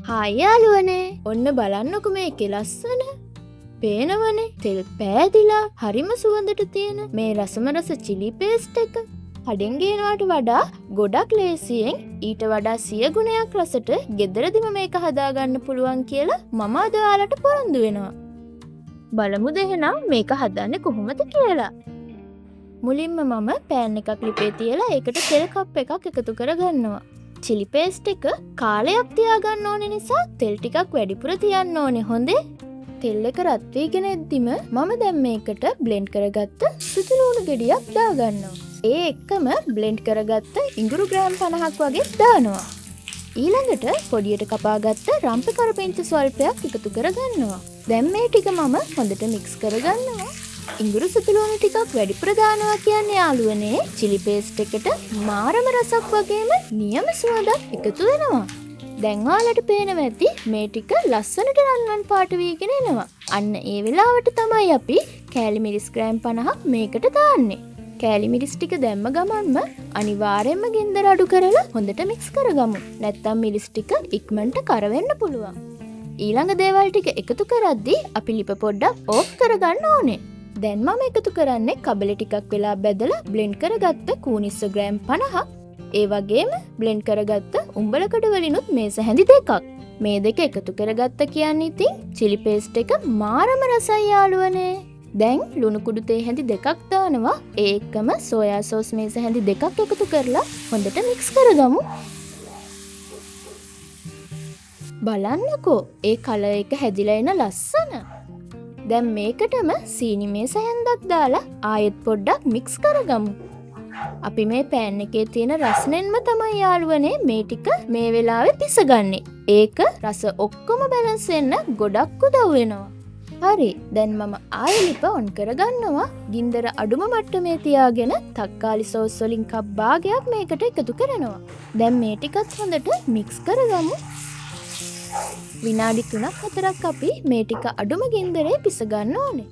Hi යාළුවනේ. ඔන්න බලන්නකො මේකේ ලස්සන. පේනවනේ තෙල් පෑදිලා හරිම සුවඳට තියෙන මේ රසම රස චිලි පේස්ට් එක. කඩෙන් ගේනවට වඩා ගොඩක් ලේසියෙන් ඊට වඩා 100 ගුණයක් රසට ගෙදරදිම මේක හදාගන්න පුළුවන් කියලා මම අද ඔයාලට පොරොන්දු වෙනවා. බලමුද එහෙනම් මේක හදන්නේ කොහොමද කියලා. මුලින්ම මම පෑන් එකක් ලිපේ තියලා ඒකට තෙල් කප් එකක් එකතු කරගන්නවා. චිලි පේස්ට් එක කාලයක් තියාගන්න ඕනේ නිසා තෙල් ටිකක් වැඩිපුර තියන්න ඕනේ හොඳේ. තෙල් එක රත් වීගෙන එද්දිම මම දැන් මේකට බ්ලෙන්ඩ් කරගත්ත සුදු ලුණු ගෙඩියක් දාගන්නවා. ඒ එක්කම බ්ලෙන්ඩ් කරගත්ත ඉඟුරු ග්‍රෑම් 50ක් වගේ දානවා. ඊළඟට පොඩියට කපාගත්ත රම්ප කරපිංච ස්වල්පයක් එකතු කරගන්නවා. දැන් මේ ටික මම හොඳට මික්ස් කරගන්නවා. ඉඟුරු සුදු ලුණු ටිකක් වැඩිපුර දානවා කියන්නේ යාළුවනේ චිලි පේස්ට් එකට මාරම රසක් වගේම නියම සුවඳක් එකතු වෙනවා. දැන් ඔයාලට පේනවා ඇති මේ ටික ලස්සනට රන්වන් පාට වීගෙන එනවා. අන්න ඒ වෙලාවට තමයි අපි කෑලි මිරිස් ග්‍රෑම් 50ක් මේකට දාන්නේ. කෑලි මිරිස් ටික දැම්ම ගමන්ම අනිවාර්යයෙන්ම ගින්දර අඩු කරලා හොඳට මික්ස් කරගමු. නැත්තම් මිරිස් ටික ඉක්මනට කර වෙන්න පුළුවන්. ඊළඟ දේවල් ටික එකතු කරද්දී අපි ලිප පොඩ්ඩක් ඕෆ් කරගන්න ඕනේ. දැන් මම එකතු කරන්නේ කබලි ටිකක් වෙලා බැදලා බ්ලෙන්ඩ් කරගත්ත කූනිස්ස ග්‍රෑම් 50ක්. ඒ වගේම බ්ලෙන්ඩ් කරගත්ත උඹලකඩ වලිනුත් මේස හැඳි දෙකක්. මේ දෙක එකතු කරගත්ත කියන්නේ ඉතින් චිලි පේස්ට් එක මාරම රසයි යාළුවනේ. දැන් ලුණු කුඩු තේ හැඳි දෙකක් දානවා. ඒ එක්කම සෝයා සෝස් මේස හැඳි දෙකක් එකතු කරලා හොඳට මික්ස් කරගමු. බලන්නකෝ ඒ කලර් එක හැදිලා එන ලස්සන. දැන් මේකටම සීනි මේස හැන්දක් දාලා ආයෙත් පොඩ්ඩක් මික්ස් කරගමු. අපි මේ පෑන් එකේ තියෙන රසනෙන්ම තමයි යාළුවනේ මේ ටික මේ වෙලාවේ පිසගන්නේ. ඒක රස ඔක්කොම බැලන්ස් වෙන්න ගොඩක් උදව් වෙනවා. හරි, දැන් මම ආයෙ ලිප ඔන් කරගන්නවා. ගින්දර අඩුම මට්ටමේ තියාගෙන තක්කාලි සෝස් වලින් කප් භාගයක් මේකට එකතු කරනවා. දැන් මේ ටිකත් හොඳට මික්ස් කරගමු. විනාඩි 3-4ක් අපි මේ ටික අඩුම ගින්දරේ පිස ගන්න ඕනේ.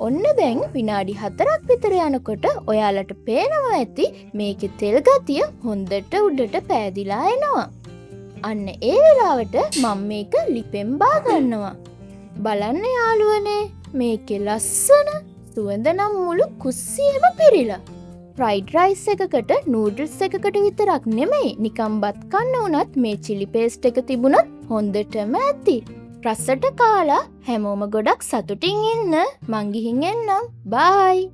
ඔන්න දැන් විනාඩි 4ක් විතර යනකොට ඔයාලට පේනවා ඇති මේකේ තෙල් ගතිය හොඳට උඩට පෑදිලා එනවා. අන්න ඒ වෙලාවට මම මේක ලිපෙන් බා ගන්නවා. බලන්න යාළුවනේ මේකේ ලස්සන සුවඳ නම් මුළු කුස්සියම පිරීලා. ෆ්‍රයිඩ් රයිස් එකකට නූඩල්ස් එකකට විතරක් නෙමෙයි නිකම් බත් කන්න උනත් මේ චිලි පේස්ට් එක තිබුණත් හොඳටම ඇති. රසට කාලා හැමෝම ගොඩක් සතුටින් ඉන්න. මං ගිහින් එන්නම්. බයි.